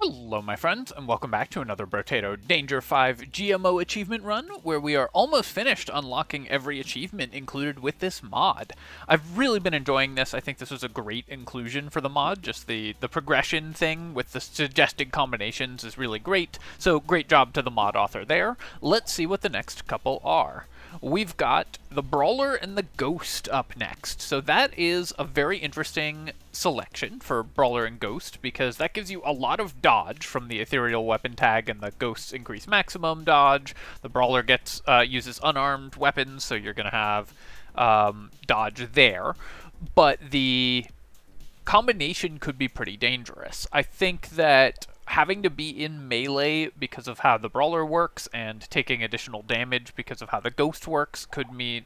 Hello my friends, and welcome back to another Brotato Danger 5 GMO achievement run, where we are almost finished unlocking every achievement included with this mod. I've really been enjoying this. I think this was a great inclusion for the mod. Just the progression thing with the suggested combinations is really great, so great job to the mod author there. Let's see what the next couple are. We've got the Brawler and the Ghost up next. So that is a very interesting selection for Brawler and Ghost, because that gives you a lot of dodge from the ethereal weapon tag, and the Ghost's increase maximum dodge. The Brawler uses unarmed weapons, so you're going to have dodge there. But the combination could be pretty dangerous. I think that having to be in melee because of how the Brawler works and taking additional damage because of how the Ghost works could mean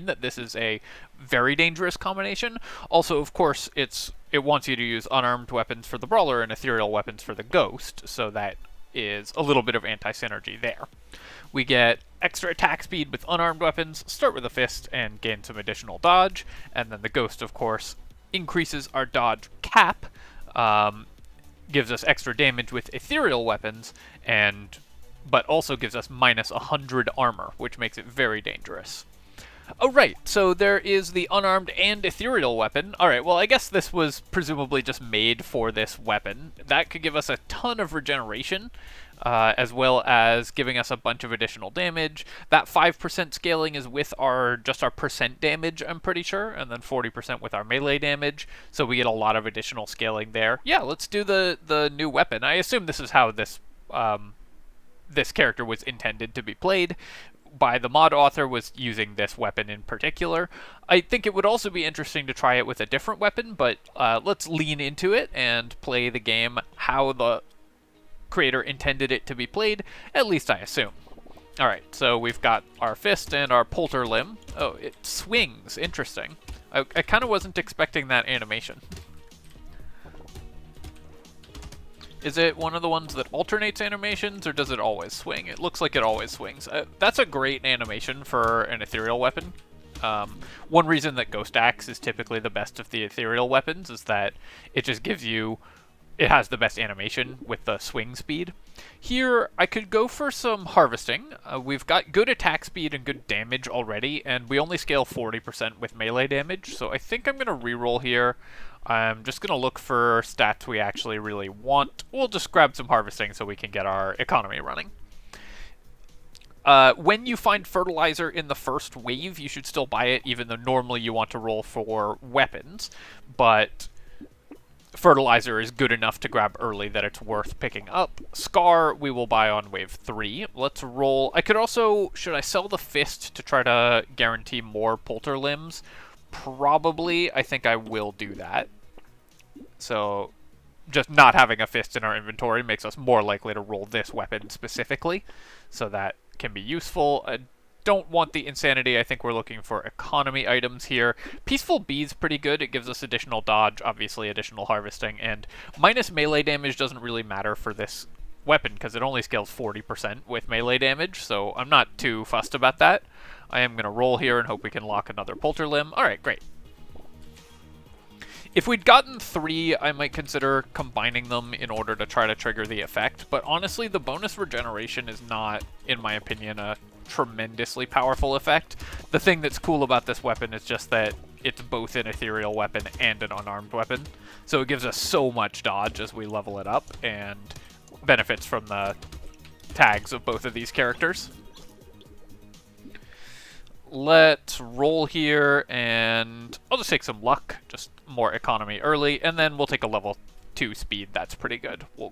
that this is a very dangerous combination. Also, of course, it wants you to use unarmed weapons for the Brawler and ethereal weapons for the Ghost, so that is a little bit of anti-synergy there. We get extra attack speed with unarmed weapons, start with a fist, and gain some additional dodge, and then the Ghost, of course, increases our dodge cap, gives us extra damage with ethereal weapons, but also gives us minus 100 armor, which makes it very dangerous. Oh, right, so there is the unarmed and ethereal weapon. Alright, well, I guess this was presumably just made for this weapon. That could give us a ton of regeneration, as well as giving us a bunch of additional damage. That 5% scaling is with just our percent damage, I'm pretty sure, and then 40% with our melee damage, so we get a lot of additional scaling there. Yeah, let's do the new weapon. I assume this is how this character was intended to be played by the mod author, was using this weapon in particular. I think it would also be interesting to try it with a different weapon, but let's lean into it and play the game how the creator intended it to be played, at least I assume. Alright, so we've got our fist and our polter limb. Oh, it swings. Interesting. I kind of wasn't expecting that animation. Is it one of the ones that alternates animations, or does it always swing? It looks like it always swings. That's a great animation for an ethereal weapon. One reason that Ghost Axe is typically the best of the ethereal weapons is that it just gives you... It has the best animation with the swing speed. Here, I could go for some harvesting. We've got good attack speed and good damage already, and we only scale 40% with melee damage, so I think I'm going to reroll here. I'm just going to look for stats we actually really want. We'll just grab some harvesting so we can get our economy running. When you find fertilizer in the first wave, you should still buy it, even though normally you want to roll for weapons, but fertilizer is good enough to grab early that it's worth picking up. Scar we will buy on wave 3. Let's roll. I could also... Should I sell the fist to try to guarantee more polter limbs? Probably. I think I will do that. So just not having a fist in our inventory makes us more likely to roll this weapon specifically. So that can be useful. Don't want the insanity. I think we're looking for economy items here. Peaceful Bee's pretty good. It gives us additional dodge, obviously additional harvesting, and minus melee damage doesn't really matter for this weapon because it only scales 40% with melee damage, so I'm not too fussed about that. I am going to roll here and hope we can lock another polter limb. Alright, great. If we'd gotten 3, I might consider combining them in order to try to trigger the effect, but honestly, the bonus regeneration is not, in my opinion, a tremendously powerful effect. The thing that's cool about this weapon is just that it's both an ethereal weapon and an unarmed weapon, so it gives us so much dodge as we level it up, and benefits from the tags of both of these characters. Let's roll here, and I'll just take some luck, just more economy early, and then we'll take a level 2 speed. That's pretty good. We'll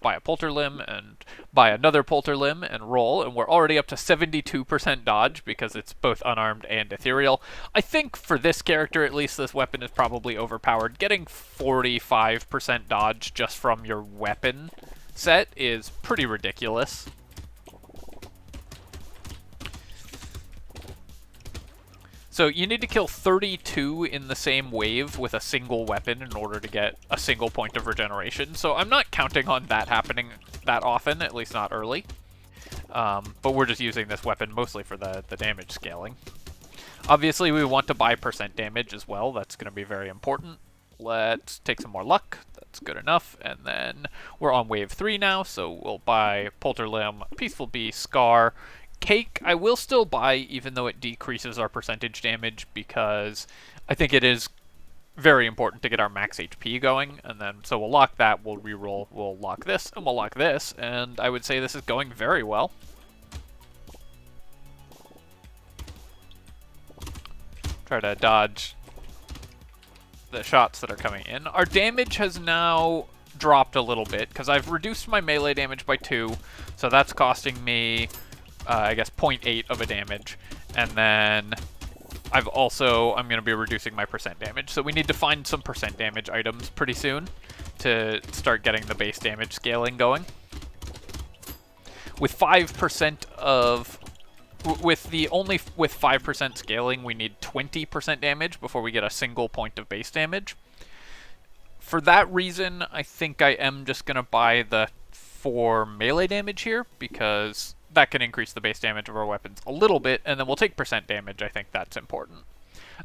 buy a polter limb and buy another polter limb and roll, and we're already up to 72% dodge because it's both unarmed and ethereal. I think for this character, at least, this weapon is probably overpowered. Getting 45% dodge just from your weapon set is pretty ridiculous. So you need to kill 32 in the same wave with a single weapon in order to get a single point of regeneration. So I'm not counting on that happening that often, at least not early. But we're just using this weapon mostly for the damage scaling. Obviously, we want to buy percent damage as well. That's going to be very important. Let's take some more luck. That's good enough. And then we're on wave 3 now, so we'll buy Polterlimb, Peaceful Beast, Scar. Cake, I will still buy, even though it decreases our percentage damage, because I think it is very important to get our max HP going. And then, so we'll lock that, we'll reroll, we'll lock this, and we'll lock this. And I would say this is going very well. Try to dodge the shots that are coming in. Our damage has now dropped a little bit, because I've reduced my melee damage by 2, so that's costing me, I guess, 0.8 of a damage. And then I'm going to be reducing my percent damage. So we need to find some percent damage items pretty soon to start getting the base damage scaling going. With 5% of... With 5% scaling, we need 20% damage before we get a single point of base damage. For that reason, I think I am just going to buy the 4 melee damage here, because that can increase the base damage of our weapons a little bit, and then we'll take percent damage. I think that's important.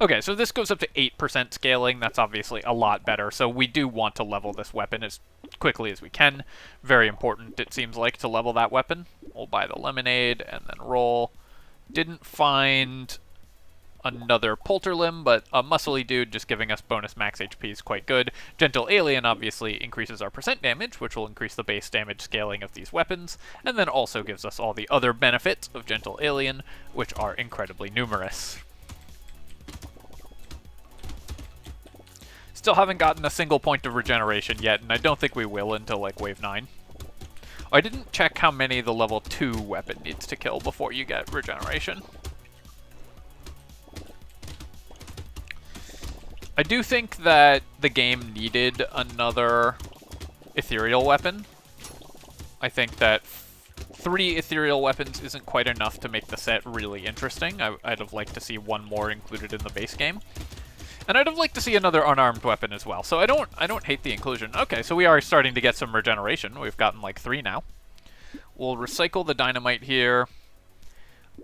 Okay, so this goes up to 8% scaling. That's obviously a lot better, so we do want to level this weapon as quickly as we can. Very important, it seems like, to level that weapon. We'll buy the lemonade and then roll. Didn't find another Polterlimb, but a muscly dude just giving us bonus max HP is quite good. Gentle Alien obviously increases our percent damage, which will increase the base damage scaling of these weapons, and then also gives us all the other benefits of Gentle Alien, which are incredibly numerous. Still haven't gotten a single point of regeneration yet, and I don't think we will until like wave 9. I didn't check how many the level 2 weapon needs to kill before you get regeneration. I do think that the game needed another ethereal weapon. I think that 3 ethereal weapons isn't quite enough to make the set really interesting. I'd have liked to see 1 more included in the base game. And I'd have liked to see another unarmed weapon as well. So I don't hate the inclusion. Okay, so we are starting to get some regeneration. We've gotten like 3 now. We'll recycle the dynamite here.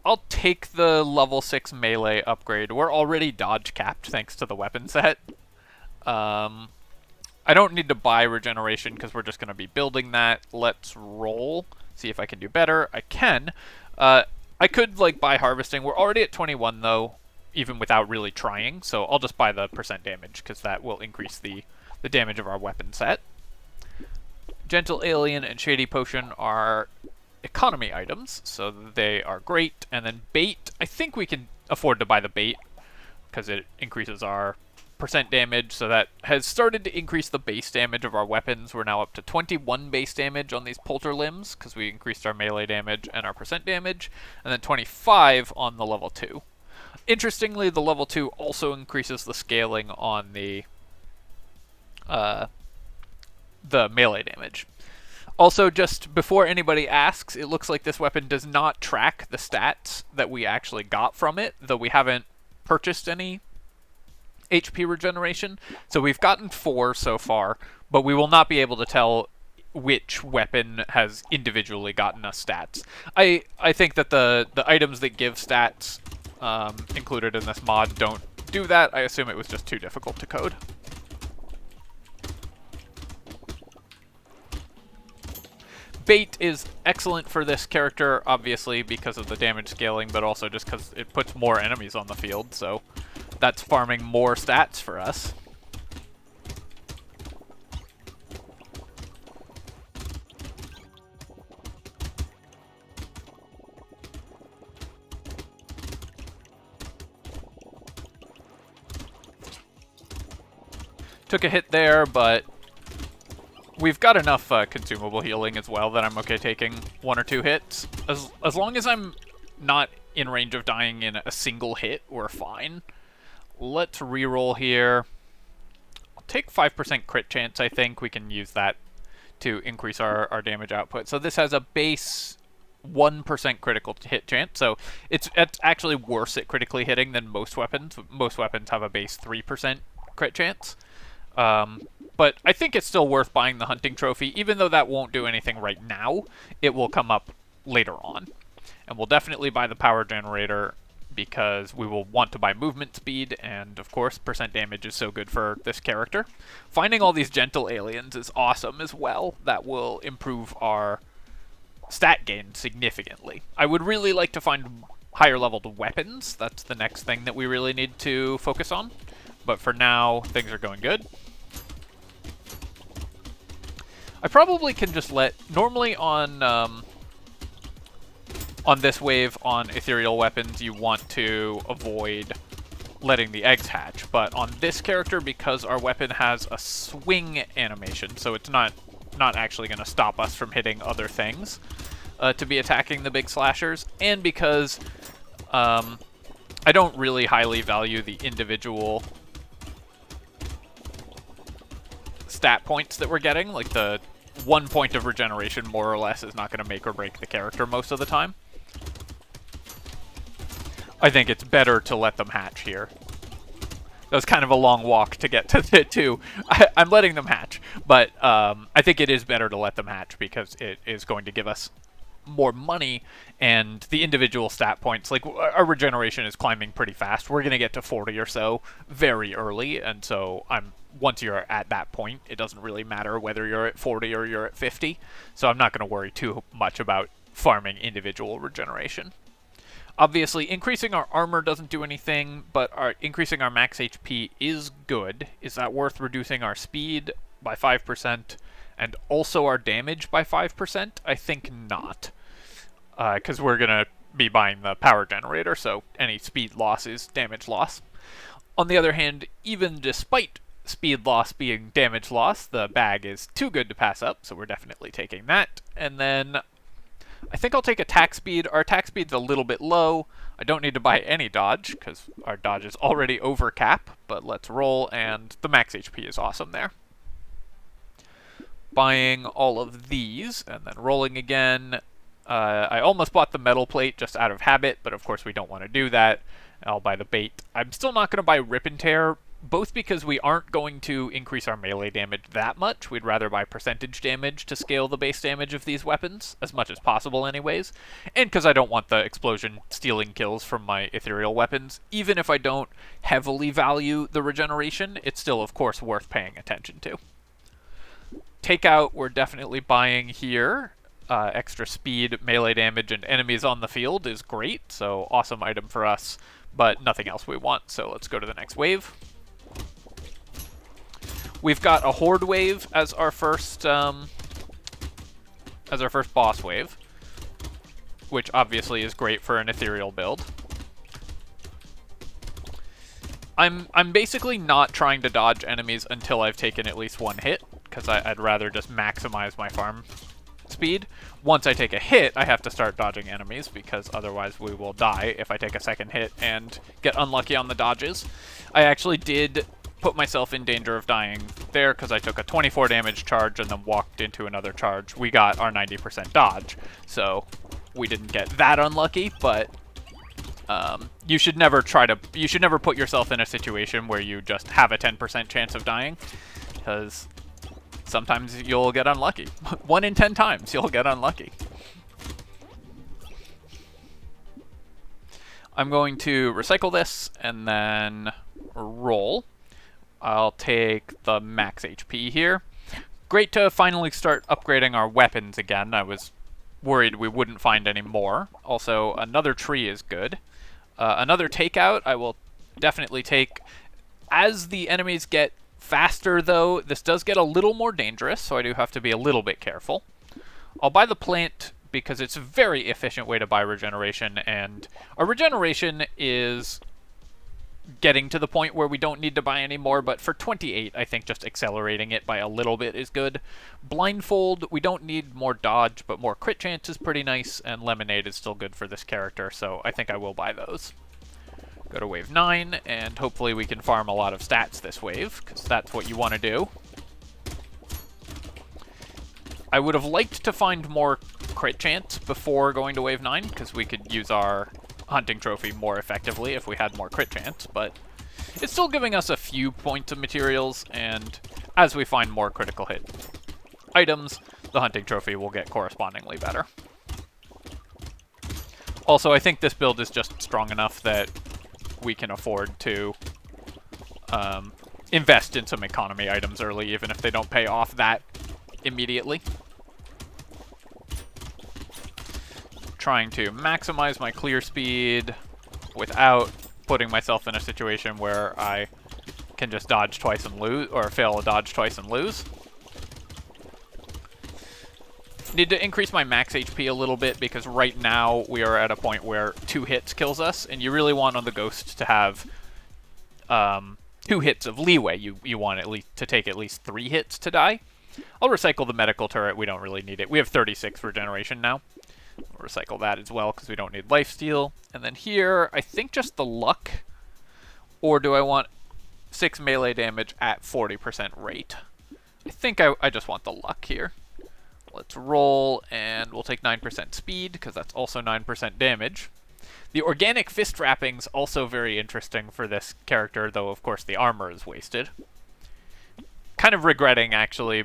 I'll take the level 6 melee upgrade. We're already dodge capped thanks to the weapon set. I don't need to buy regeneration because we're just going to be building that. Let's roll. See if I can do better. I can. I could like buy harvesting. We're already at 21 though, even without really trying. So I'll just buy the percent damage because that will increase the damage of our weapon set. Gentle Alien and Shady Potion are economy items, so they are great. And then Bait, I think we can afford to buy the Bait because it increases our percent damage, so that has started to increase the base damage of our weapons. We're now up to 21 base damage on these Polterlimbs because we increased our melee damage and our percent damage, and then 25 on the level 2. Interestingly, the level 2 also increases the scaling on the melee damage. Also, just before anybody asks, it looks like this weapon does not track the stats that we actually got from it, though we haven't purchased any HP regeneration. So we've gotten 4 so far, but we will not be able to tell which weapon has individually gotten us stats. I think that the items that give stats included in this mod don't do that. I assume it was just too difficult to code. Bait is excellent for this character, obviously, because of the damage scaling, but also just because it puts more enemies on the field, so that's farming more stats for us. Took a hit there, but we've got enough consumable healing as well that I'm okay taking 1 or 2 hits. As long as I'm not in range of dying in a single hit, we're fine. Let's reroll here. I'll take 5% crit chance, I think. We can use that to increase our damage output. So this has a base 1% critical hit chance, so it's actually worse at critically hitting than most weapons. Most weapons have a base 3% crit chance. But I think it's still worth buying the hunting trophy, even though that won't do anything right now. It will come up later on. And we'll definitely buy the power generator because we will want to buy movement speed, and of course percent damage is so good for this character. Finding all these gentle aliens is awesome as well. That will improve our stat gain significantly. I would really like to find higher leveled weapons. That's the next thing that we really need to focus on. But for now, things are going good. I probably can just let... Normally on this wave, on ethereal weapons, you want to avoid letting the eggs hatch. But on this character, because our weapon has a swing animation, so it's not actually going to stop us from hitting other things to be attacking the big slashers, and because I don't really highly value the individual stat points that we're getting, like the 1 point of regeneration more or less is not going to make or break the character most of the time. I think it's better to let them hatch here. That was kind of a long walk to get to the two. I'm letting them hatch, but I think it is better to let them hatch because it is going to give us more money, and the individual stat points, like our regeneration is climbing pretty fast. We're going to get to 40 or so very early, and so once you're at that point, it doesn't really matter whether you're at 40 or you're at 50, so I'm not going to worry too much about farming individual regeneration. Obviously, increasing our armor doesn't do anything, but increasing our max HP is good. Is that worth reducing our speed by 5% and also our damage by 5%? I think not, because we're going to be buying the power generator, so any speed loss is damage loss. On the other hand, even despite speed loss being damage loss, the bag is too good to pass up, so we're definitely taking that. And then I think I'll take attack speed. Our attack speed's a little bit low. I don't need to buy any dodge, because our dodge is already over cap, but let's roll, and the max HP is awesome there. Buying all of these, and then rolling again. I almost bought the metal plate just out of habit, but of course we don't want to do that. I'll buy the bait. I'm still not going to buy Rip and Tear, both because we aren't going to increase our melee damage that much. We'd rather buy percentage damage to scale the base damage of these weapons, as much as possible anyways, and because I don't want the explosion stealing kills from my ethereal weapons. Even if I don't heavily value the regeneration, it's still of course worth paying attention to. Takeout, we're definitely buying here. Extra speed, melee damage, and enemies on the field is great, so awesome item for us, but nothing else we want, so let's go to the next wave. We've got a horde wave as our first boss wave, which obviously is great for an ethereal build. I'm basically not trying to dodge enemies until I've taken at least one hit, because I'd rather just maximize my farm speed. Once I take a hit, I have to start dodging enemies, because otherwise we will die if I take a second hit and get unlucky on the dodges. I actually did put myself in danger of dying there, because I took a 24 damage charge and then walked into another charge. We got our 90% dodge, so we didn't get that unlucky, but you should never put yourself in a situation where you just have a 10% chance of dying, because sometimes you'll get unlucky. 1 in 10 times you'll get unlucky. I'm going to recycle this and then roll. I'll take the max HP here. Great to finally start upgrading our weapons again. I was worried we wouldn't find any more. Also, another tree is good. Another takeout I will definitely take. As the enemies get faster, though, this does get a little more dangerous, so I do have to be a little bit careful. I'll buy the plant because it's a very efficient way to buy regeneration, and our regeneration is getting to the point where we don't need to buy any more, but for 28, I think just accelerating it by a little bit is good. Blindfold, we don't need more dodge, but more crit chance is pretty nice, and Lemonade is still good for this character, so I think I will buy those. Go to wave 9, and hopefully we can farm a lot of stats this wave, because that's what you want to do. I would have liked to find more crit chance before going to wave 9, because we could use our hunting trophy more effectively if we had more crit chance, but it's still giving us a few points of materials, and as we find more critical hit items, the hunting trophy will get correspondingly better. Also, I think this build is just strong enough that we can afford to invest in some economy items early, even if they don't pay off that immediately. Trying to maximize my clear speed without putting myself in a situation where I can just dodge twice and lose, or fail a dodge twice and lose. Need to increase my max HP a little bit because right now we are at a point where 2 hits kills us, and you really want on the Ghost to have 2 hits of leeway. You want at least to take at least 3 hits to die. I'll recycle the medical turret. We don't really need it. We have 36 regeneration now. We'll recycle that as well because we don't need lifesteal. And then here, I think just the luck. Or do I want 6 melee damage at 40% rate? I think I just want the luck here. Let's roll, and we'll take 9% speed, because that's also 9% damage. The organic fist wrapping's also very interesting for this character, though of course the armor is wasted. Kind of regretting, actually,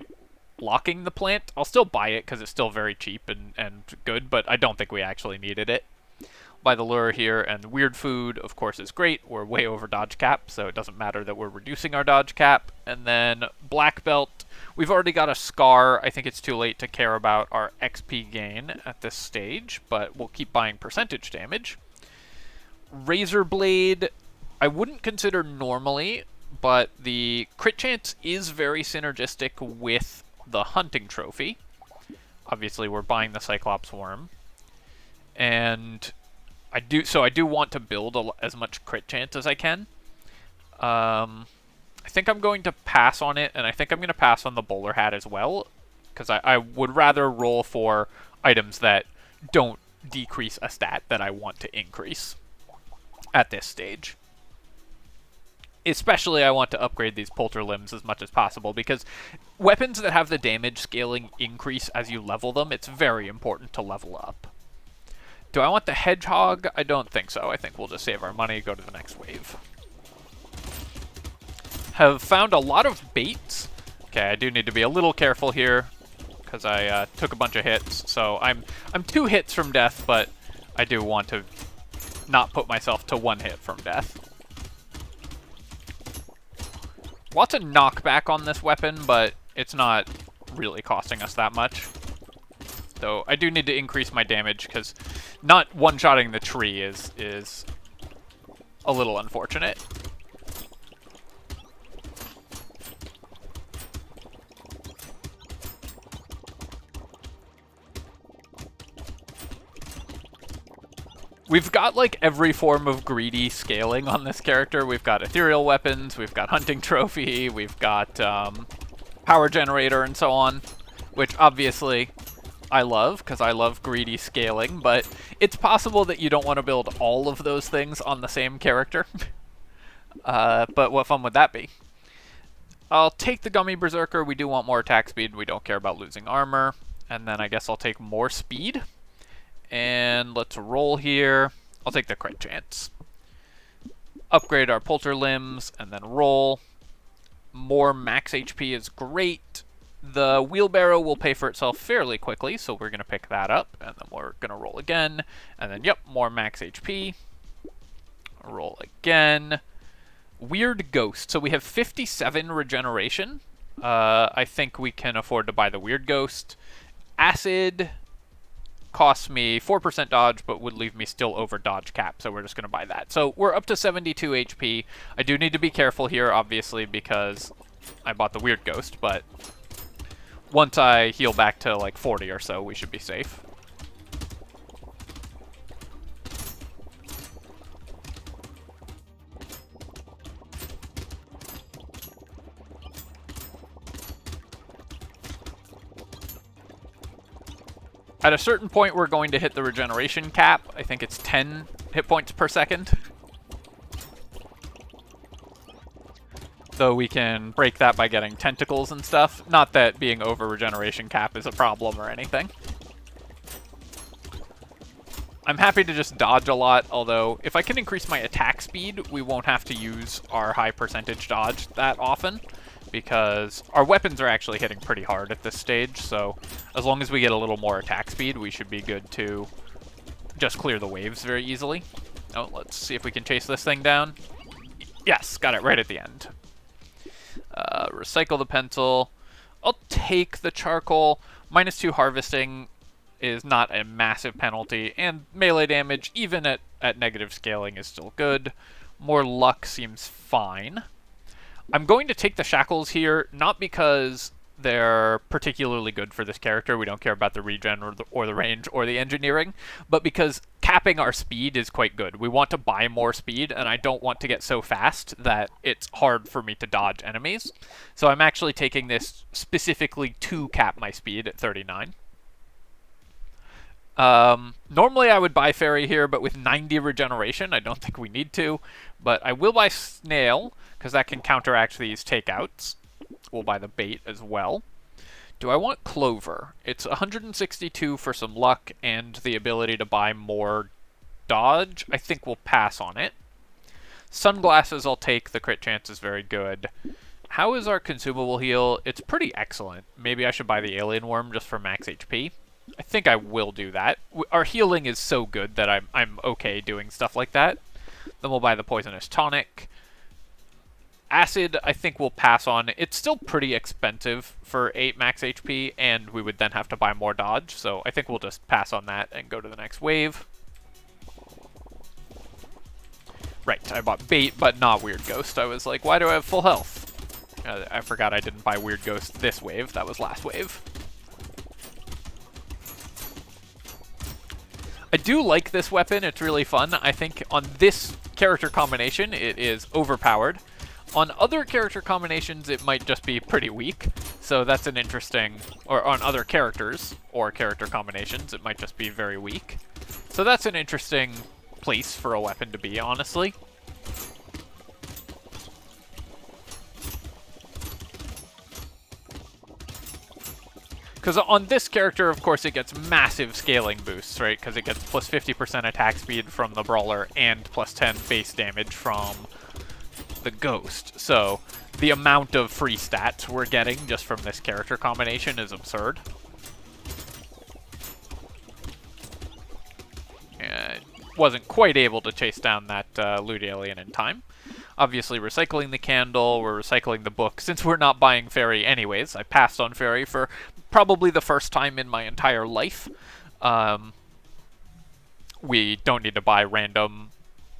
locking the plant. I'll still buy it, because it's still very cheap and good, but I don't think we actually needed it. Buy the lure here, and weird food, of course, is great. We're way over dodge cap, so it doesn't matter that we're reducing our dodge cap. And then black belt. We've already got a scar. I think it's too late to care about our XP gain at this stage, but we'll keep buying percentage damage. Razor blade, I wouldn't consider normally, but the crit chance is very synergistic with the hunting trophy. Obviously, we're buying the Cyclops worm. And I do want to build as much crit chance as I can. I think I'm going to pass on it, and I think I'm going to pass on the bowler hat as well, because I would rather roll for items that don't decrease a stat that I want to increase at this stage. Especially, I want to upgrade these polter limbs as much as possible, because weapons that have the damage scaling increase as you level them, it's very important to level up. Do I want the hedgehog? I don't think so. I think we'll just save our money, go to the next wave. Have found a lot of baits. Okay, I do need to be a little careful here, because I took a bunch of hits. So I'm 2 hits from death, but I do want to not put myself to 1 hit from death. Lots of knockback on this weapon, but it's not really costing us that much. Though I do need to increase my damage, because not one-shotting the tree is a little unfortunate. We've got, like, every form of greedy scaling on this character. We've got ethereal weapons, we've got hunting trophy, we've got power generator and so on, which obviously I love, because I love greedy scaling, but it's possible that you don't want to build all of those things on the same character. But what fun would that be? I'll take the Gummy Berserker. We do want more attack speed. We don't care about losing armor. And then I guess I'll take more speed. And let's roll here. I'll take the crit chance. Upgrade our polter limbs, and then roll. More max HP is great. The wheelbarrow will pay for itself fairly quickly, so we're going to pick that up, and then we're going to roll again. And then, yep, more max HP. Roll again. Weird Ghost. So we have 57 regeneration. I think we can afford to buy the Weird Ghost. Acid costs me 4% dodge, but would leave me still over dodge cap, so we're just going to buy that. So we're up to 72 HP. I do need to be careful here, obviously, because I bought the Weird Ghost, but once I heal back to like 40 or so, we should be safe. At a certain point, we're going to hit the regeneration cap. I think it's 10 hit points per second. Though we can break that by getting tentacles and stuff. Not that being over regeneration cap is a problem or anything. I'm happy to just dodge a lot, although if I can increase my attack speed, we won't have to use our high percentage dodge that often, because our weapons are actually hitting pretty hard at this stage, so as long as we get a little more attack speed, we should be good to just clear the waves very easily. Oh, let's see if we can chase this thing down. Yes, got it right at the end. Recycle the pencil. I'll take the charcoal. -2 harvesting is not a massive penalty, and melee damage, even at negative scaling, is still good. More luck seems fine. I'm going to take the shackles here, not because they're particularly good for this character. We don't care about the regen or the range or the engineering, but because capping our speed is quite good. We want to buy more speed, and I don't want to get so fast that it's hard for me to dodge enemies. So I'm actually taking this specifically to cap my speed at 39. Normally I would buy Fairy here, but with 90 regeneration, I don't think we need to. But I will buy Snail, because that can counteract these takeouts. We'll buy the bait as well. Do I want Clover? It's 162 for some luck and the ability to buy more dodge. I think we'll pass on it. Sunglasses I'll take. The crit chance is very good. How is our consumable heal? It's pretty excellent. Maybe I should buy the Alien Worm just for max HP. I think I will do that. Our healing is so good that I'm okay doing stuff like that. Then we'll buy the Poisonous Tonic. Acid, I think we'll pass on. It's still pretty expensive for 8 max HP, and we would then have to buy more dodge, so I think we'll just pass on that and go to the next wave. Right, I bought Bait, but not Weird Ghost. I was like, why do I have full health? I forgot I didn't buy Weird Ghost this wave. That was last wave. I do like this weapon. It's really fun. I think on this character combination, it is overpowered. On other character combinations, it might just be pretty weak. So that's an interesting... Or on other characters or character combinations, it might just be very weak. So that's an interesting place for a weapon to be, honestly. Because on this character, of course, it gets massive scaling boosts, right? Because it gets plus 50% attack speed from the Brawler and plus 10 base damage from the Ghost. So the amount of free stats we're getting just from this character combination is absurd. Wasn't quite able to chase down that loot alien in time. Obviously recycling the candle, we're recycling the book. Since we're not buying Fairy anyways, I passed on Fairy for probably the first time in my entire life. We don't need to buy random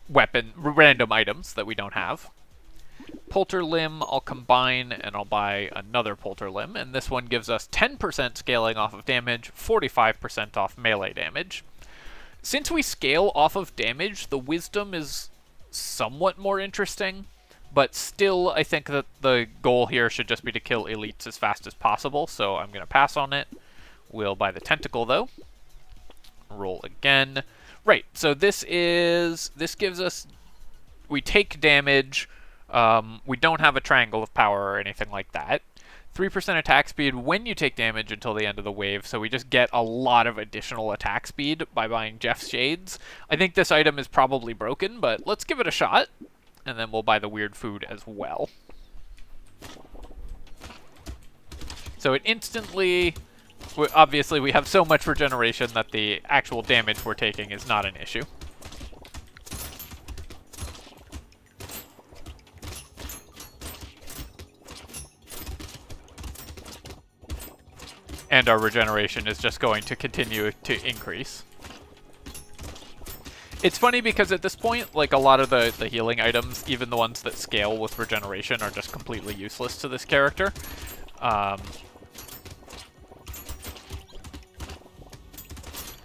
items that we don't have. Polter Limb, I'll combine and I'll buy another Polter Limb, and this one gives us 10% scaling off of damage, 45% off melee damage. Since we scale off of damage, the Wisdom is somewhat more interesting, but still I think that the goal here should just be to kill elites as fast as possible, so I'm going to pass on it. We'll buy the Tentacle though. Roll again. Right, so this gives us, we take damage, we don't have a Triangle of Power or anything like that. 3% attack speed when you take damage until the end of the wave, so we just get a lot of additional attack speed by buying Jeff's Shades. I think this item is probably broken, but let's give it a shot, and then we'll buy the weird food as well. So it instantly, obviously we have so much regeneration that the actual damage we're taking is not an issue. And our regeneration is just going to continue to increase. It's funny because at this point, like a lot of the healing items, even the ones that scale with regeneration, are just completely useless to this character.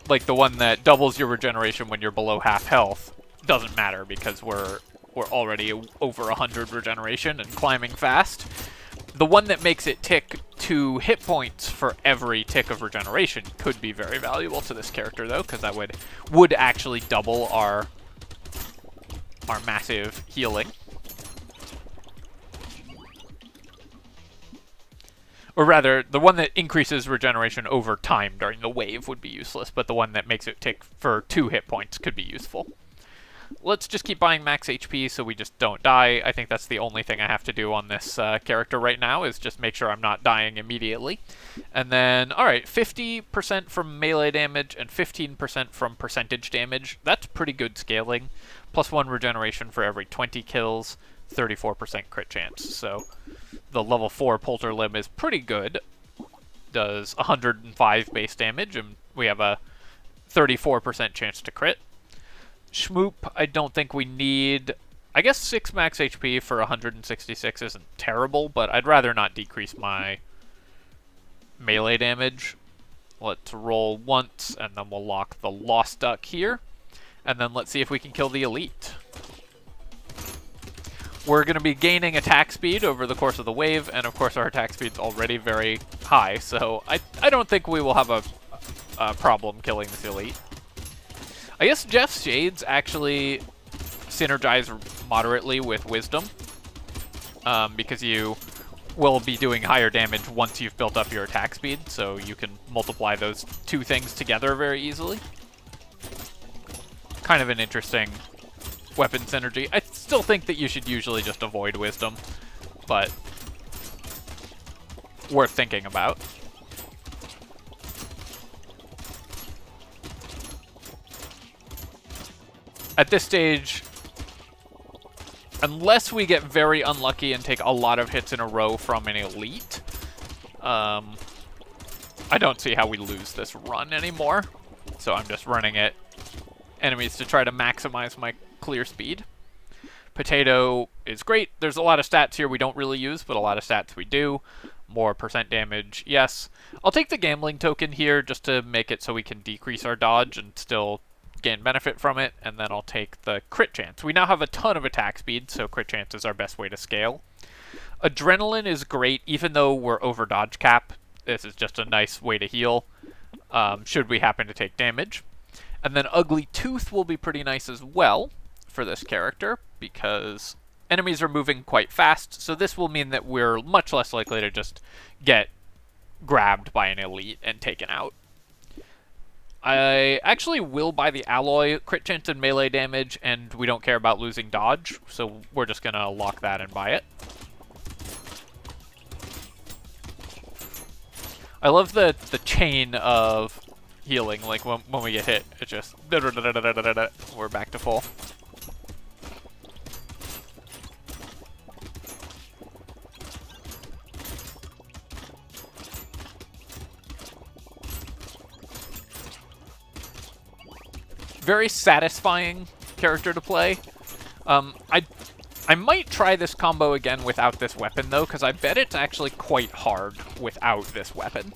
Like the one that doubles your regeneration when you're below half health doesn't matter because we're already over 100 regeneration and climbing fast. The one that makes it tick 2 hit points for every tick of regeneration could be very valuable to this character, though, because that would actually double our massive healing. Or rather, the one that increases regeneration over time during the wave would be useless, but the one that makes it tick for 2 hit points could be useful. let's just keep buying max HP so we just don't die. I think that's the only thing I have to do on this character right now, is just make sure I'm not dying immediately. And then, alright, 50% from melee damage and 15% from percentage damage. That's pretty good scaling. +1 regeneration for every 20 kills, 34% crit chance. So the level 4 Polter Limb is pretty good. Does 105 base damage, and we have a 34% chance to crit. Schmoop, I don't think we need. I guess 6 max HP for 166 isn't terrible, but I'd rather not decrease my melee damage. Let's roll once, and then we'll lock the Lost Duck here. And then let's see if we can kill the Elite. We're going to be gaining attack speed over the course of the wave, and of course our attack speed's already very high, so I don't think we will have a problem killing this Elite. I guess Jeff's Shades actually synergize moderately with Wisdom, because you will be doing higher damage once you've built up your attack speed, so you can multiply those two things together very easily. Kind of an interesting weapon synergy. I still think that you should usually just avoid Wisdom, but worth thinking about. At this stage, unless we get very unlucky and take a lot of hits in a row from an Elite, I don't see how we lose this run anymore. So I'm just running at enemies to try to maximize my clear speed. Potato is great. There's a lot of stats here we don't really use, but a lot of stats we do. More percent damage, yes. I'll take the gambling token here just to make it so we can decrease our dodge and still gain benefit from it, and then I'll take the crit chance. We now have a ton of attack speed, so crit chance is our best way to scale. Adrenaline is great, even though we're over dodge cap. This is just a nice way to heal, should we happen to take damage. And then Ugly Tooth will be pretty nice as well for this character, because enemies are moving quite fast, so this will mean that we're much less likely to just get grabbed by an Elite and taken out. I actually will buy the Alloy, crit chance and melee damage, and we don't care about losing dodge, so we're just going to lock that and buy it. I love the chain of healing, like when we get hit, it's just we're back to full. Very satisfying character to play. I might try this combo again without this weapon, though, because I bet it's actually quite hard without this weapon.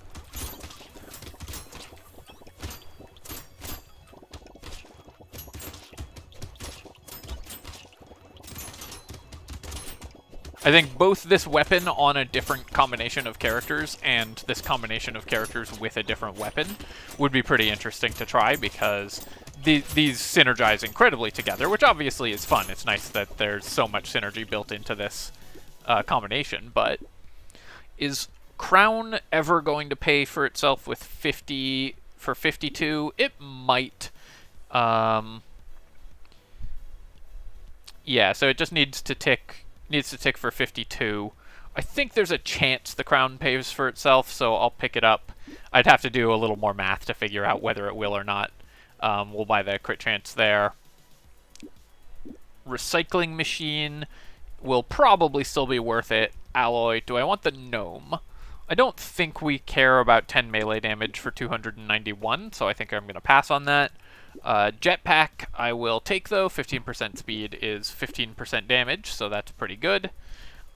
I think both this weapon on a different combination of characters and this combination of characters with a different weapon would be pretty interesting to try, because these synergize incredibly together, which obviously is fun. It's nice that there's so much synergy built into this combination, but is Crown ever going to pay for itself with 50 for 52? It might. Yeah, so it just needs to tick for 52. I think there's a chance the Crown pays for itself, so I'll pick it up. I'd have to do a little more math to figure out whether it will or not. We'll buy the crit chance there. Recycling Machine will probably still be worth it. Alloy, do I want the Gnome? I don't think we care about 10 melee damage for 291, so I think I'm going to pass on that. Jetpack I will take, though. 15% speed is 15% damage, so that's pretty good.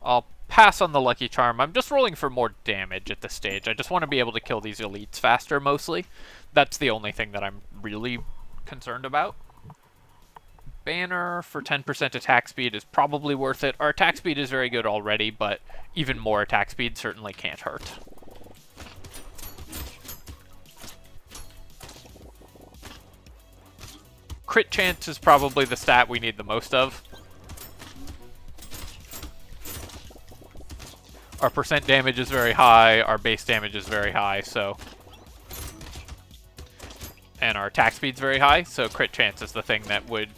I'll pass on the Lucky Charm. I'm just rolling for more damage at this stage. I just want to be able to kill these Elites faster, mostly. That's the only thing that I'm really concerned about. Banner for 10% attack speed is probably worth it. Our attack speed is very good already, but even more attack speed certainly can't hurt. Crit chance is probably the stat we need the most of. Our percent damage is very high, our base damage is very high, so... And our attack speed's very high, so crit chance is the thing that would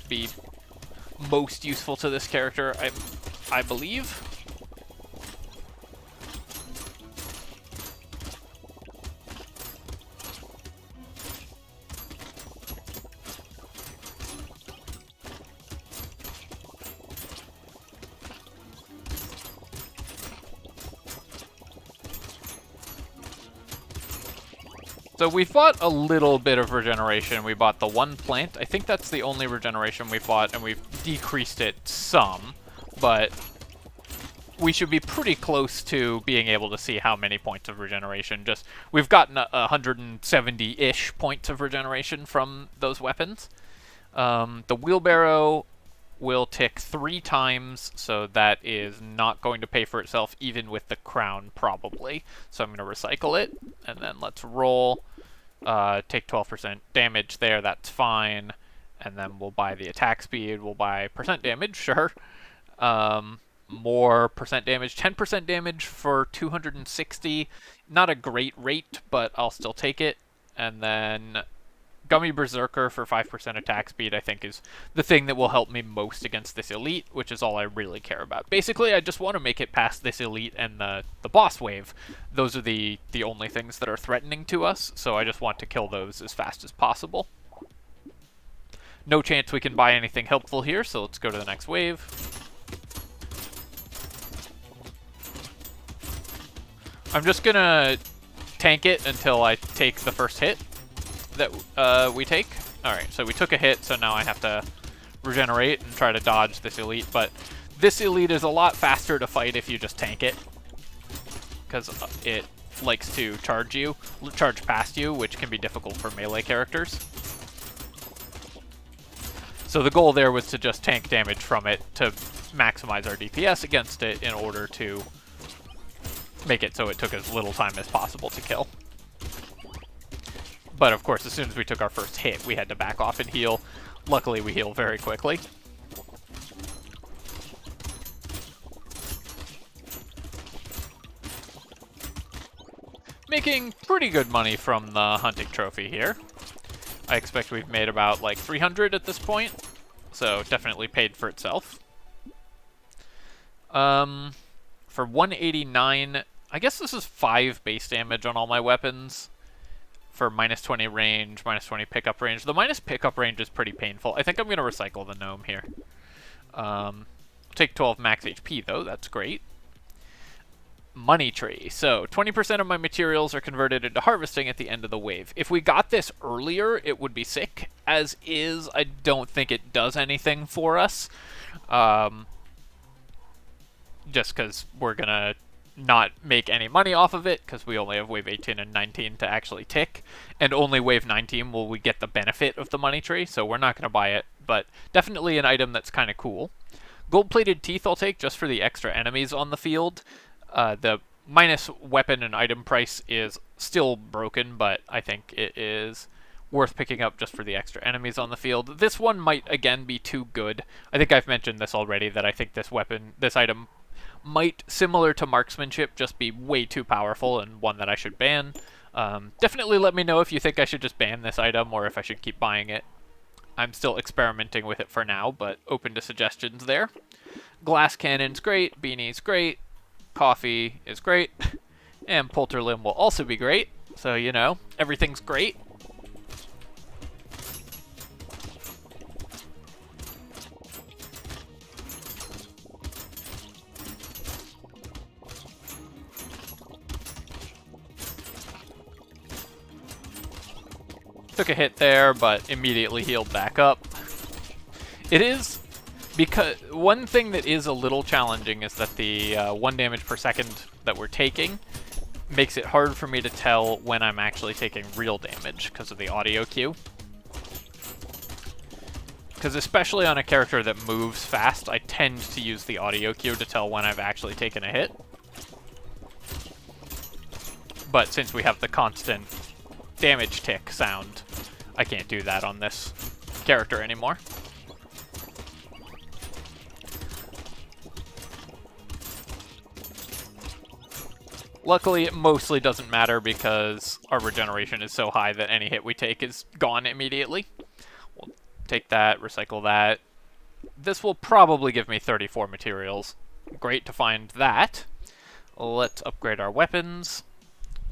be most useful to this character, I believe. So we've bought a little bit of regeneration. We bought the 1 plant. I think that's the only regeneration we've bought, and we've decreased it some, but we should be pretty close to being able to see how many points of regeneration. Just, we've gotten 170-ish points of regeneration from those weapons. The wheelbarrow will tick 3 times, so that is not going to pay for itself even with the crown, probably. So I'm going to recycle it, and then let's roll. Take 12% damage there, that's fine. And then we'll buy the attack speed, we'll buy percent damage, sure. More percent damage, 10% damage for 260. Not a great rate, but I'll still take it. And then Gummy Berserker for 5% attack speed, I think, is the thing that will help me most against this elite, which is all I really care about. Basically, I just want to make it past this elite and the boss wave. Those are the only things that are threatening to us, so I just want to kill those as fast as possible. No chance we can buy anything helpful here, so let's go to the next wave. I'm just gonna tank it until I take the first hit that we take. Alright, so we took a hit, so now I have to regenerate and try to dodge this elite, but this elite is a lot faster to fight if you just tank it, because it likes to charge past you, which can be difficult for melee characters. So the goal there was to just tank damage from it to maximize our DPS against it in order to make it so it took as little time as possible to kill. But of course, as soon as we took our first hit, we had to back off and heal. Luckily, we heal very quickly. Making pretty good money from the hunting trophy here. I expect we've made about like 300 at this point, so definitely paid for itself. For 189, I guess this is 5 base damage on all my weapons. For minus 20 range, minus 20 pickup range. The minus pickup range is pretty painful. I think I'm going to recycle the gnome here. Take 12 max HP, though. That's great. Money tree. So 20% of my materials are converted into harvesting at the end of the wave. If we got this earlier, it would be sick. As is, I don't think it does anything for us. Just because we're going to not make any money off of it, because we only have wave 18 and 19 to actually tick, and only wave 19 will we get the benefit of the money tree, so we're not going to buy it, but definitely an item that's kind of cool. Gold-plated teeth I'll take just for the extra enemies on the field. The minus weapon and item price is still broken, but I think it is worth picking up just for the extra enemies on the field. This one might, again, be too good. I think I've mentioned this already, that I think this item might, similar to marksmanship, just be way too powerful and one that I should ban. Definitely let me know if you think I should just ban this item or if I should keep buying it. I'm still experimenting with it for now, but open to suggestions there. Glass cannon's great, beanie's great, coffee is great, and Polterlimb will also be great, so you know, everything's great. Took a hit there, but immediately healed back up. It is, because one thing that is a little challenging is that the 1 damage per second that we're taking makes it hard for me to tell when I'm actually taking real damage because of the audio cue. Because especially on a character that moves fast, I tend to use the audio cue to tell when I've actually taken a hit. But since we have the constant damage tick sound, I can't do that on this character anymore. Luckily, it mostly doesn't matter because our regeneration is so high that any hit we take is gone immediately. We'll take that, recycle that. This will probably give me 34 materials. Great to find that. Let's upgrade our weapons.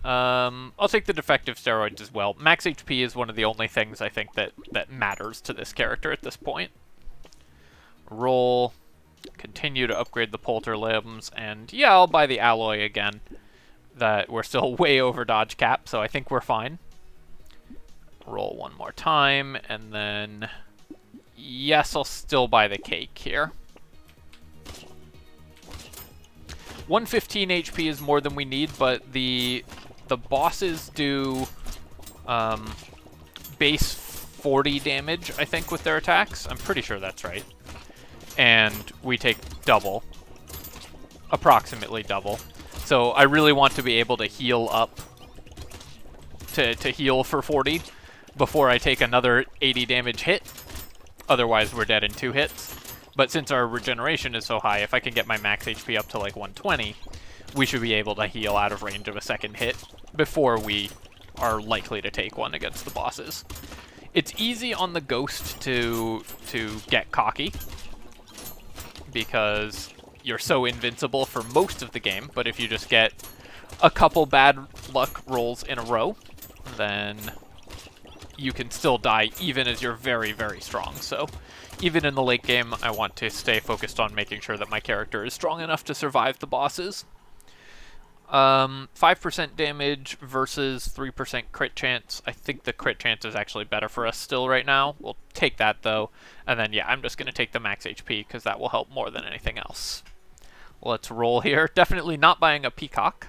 I'll take the defective steroids as well. Max HP is one of the only things I think that matters to this character at this point. Roll. Continue to upgrade the polter limbs, and yeah, I'll buy the alloy again. That we're still way over dodge cap, so I think we're fine. Roll one more time, and then yes, I'll still buy the cake here. 115 HP is more than we need, but the bosses do base 40 damage, I think, with their attacks. I'm pretty sure that's right. And we take double, approximately double. So I really want to be able to heal up, to heal for 40 before I take another 80 damage hit. Otherwise, we're dead in 2 hits. But since our regeneration is so high, if I can get my max HP up to like 120, we should be able to heal out of range of a second hit before we are likely to take one against the bosses. It's easy on the ghost to get cocky, because you're so invincible for most of the game, but if you just get a couple bad luck rolls in a row, then you can still die even as you're very, very strong. So even in the late game, I want to stay focused on making sure that my character is strong enough to survive the bosses. 5% damage versus 3% crit chance. I think the crit chance is actually better for us still right now. We'll take that, though. And then, yeah, I'm just going to take the max HP, because that will help more than anything else. Let's roll here. Definitely not buying a peacock.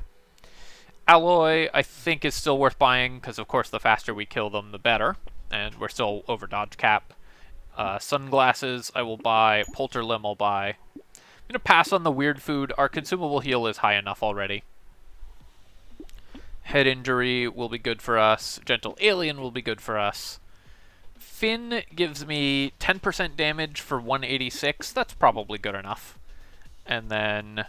Alloy, I think, is still worth buying, because, of course, the faster we kill them, the better. And we're still over dodge cap. Sunglasses, I will buy. Polter limb, I'll buy. I'm going to pass on the weird food. Our consumable heal is high enough already. Head injury will be good for us. Gentle alien will be good for us. Fin gives me 10% damage for 186. That's probably good enough. And then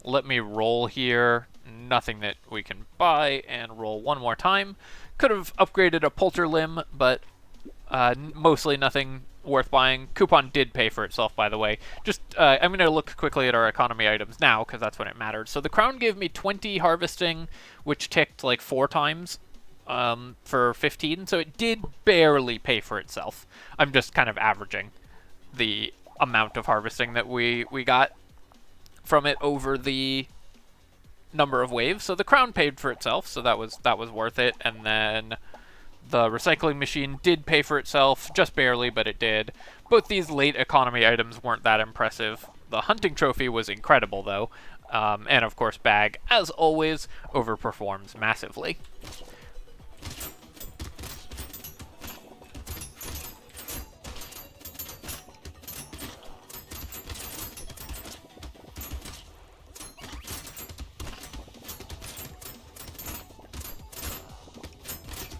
let me roll here. Nothing that we can buy, and roll one more time. Could have upgraded a polter limb, but mostly nothing worth buying. Coupon did pay for itself, by the way. Just, I'm going to look quickly at our economy items now, because that's when it mattered. So the crown gave me 20 harvesting, which ticked like 4 times for 15, so it did barely pay for itself. I'm just kind of averaging the amount of harvesting that we got from it over the number of waves. So the crown paid for itself, so that was worth it. And then the recycling machine did pay for itself, just barely, but it did. Both these late economy items weren't that impressive. The hunting trophy was incredible, though. And of course, bag, as always, overperforms massively.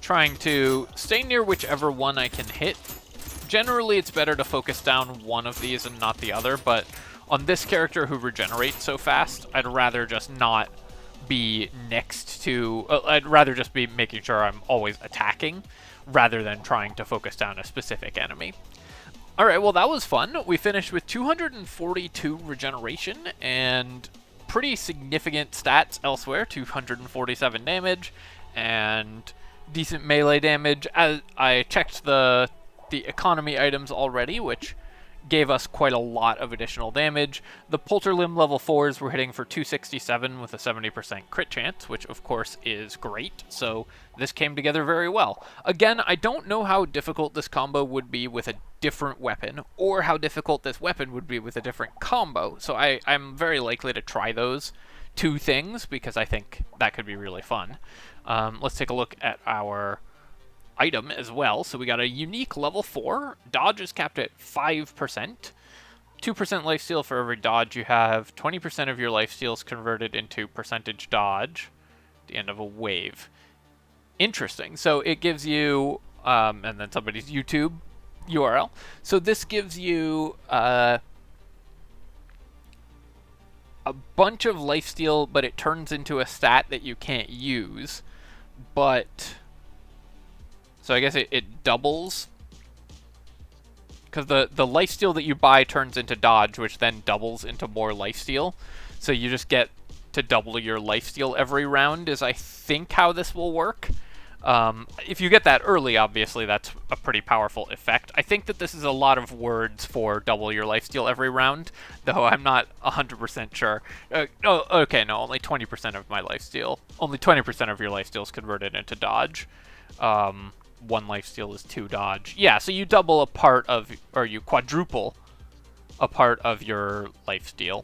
Trying to stay near whichever one I can hit. Generally, it's better to focus down one of these and not the other, but on this character who regenerates so fast, I'd rather just not be next to... I'd rather just be making sure I'm always attacking, rather than trying to focus down a specific enemy. Alright, well that was fun. We finished with 242 regeneration, and pretty significant stats elsewhere. 247 damage, and decent melee damage. As I checked the economy items already, which gave us quite a lot of additional damage. The Polter Limb level 4s were hitting for 267 with a 70% crit chance, which of course is great, so this came together very well. Again, I don't know how difficult this combo would be with a different weapon, or how difficult this weapon would be with a different combo, so I'm very likely to try those two things, because I think that could be really fun. Let's take a look at our item as well. So we got a unique level 4. Dodge is capped at 5%. 2% lifesteal for every dodge you have. 20% of your lifesteal is converted into percentage dodge at the end of a wave. Interesting. So it gives you, and then somebody's YouTube URL. So this gives you a bunch of lifesteal, but it turns into a stat that you can't use. But... so I guess it doubles because the lifesteal that you buy turns into dodge, which then doubles into more lifesteal. So you just get to double your lifesteal every round is, I think, how this will work. If you get that early, obviously, that's a pretty powerful effect. I think that this is a lot of words for double your lifesteal every round, though I'm not 100% sure. Oh, okay, no, only 20% of my lifesteal. Only 20% of your lifesteal is converted into dodge. 1 lifesteal is 2 dodge. Yeah, so you double a part of, or you quadruple a part of your lifesteal.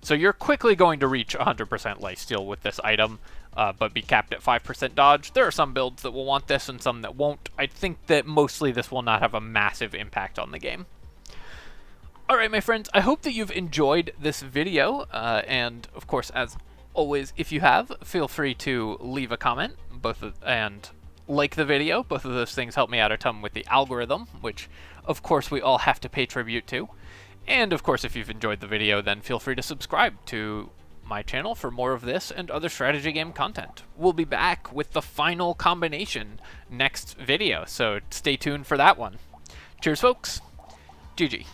So you're quickly going to reach 100% lifesteal with this item, but be capped at 5% dodge. There are some builds that will want this and some that won't. I think that mostly this will not have a massive impact on the game. Alright, my friends, I hope that you've enjoyed this video, and of course, as always, if you have, feel free to leave a comment, and like the video. Both of those things help me out a ton with the algorithm, which, of course, we all have to pay tribute to. And, of course, if you've enjoyed the video, then feel free to subscribe to my channel for more of this and other strategy game content. We'll be back with the final combination next video, so stay tuned for that one. Cheers, folks. GG.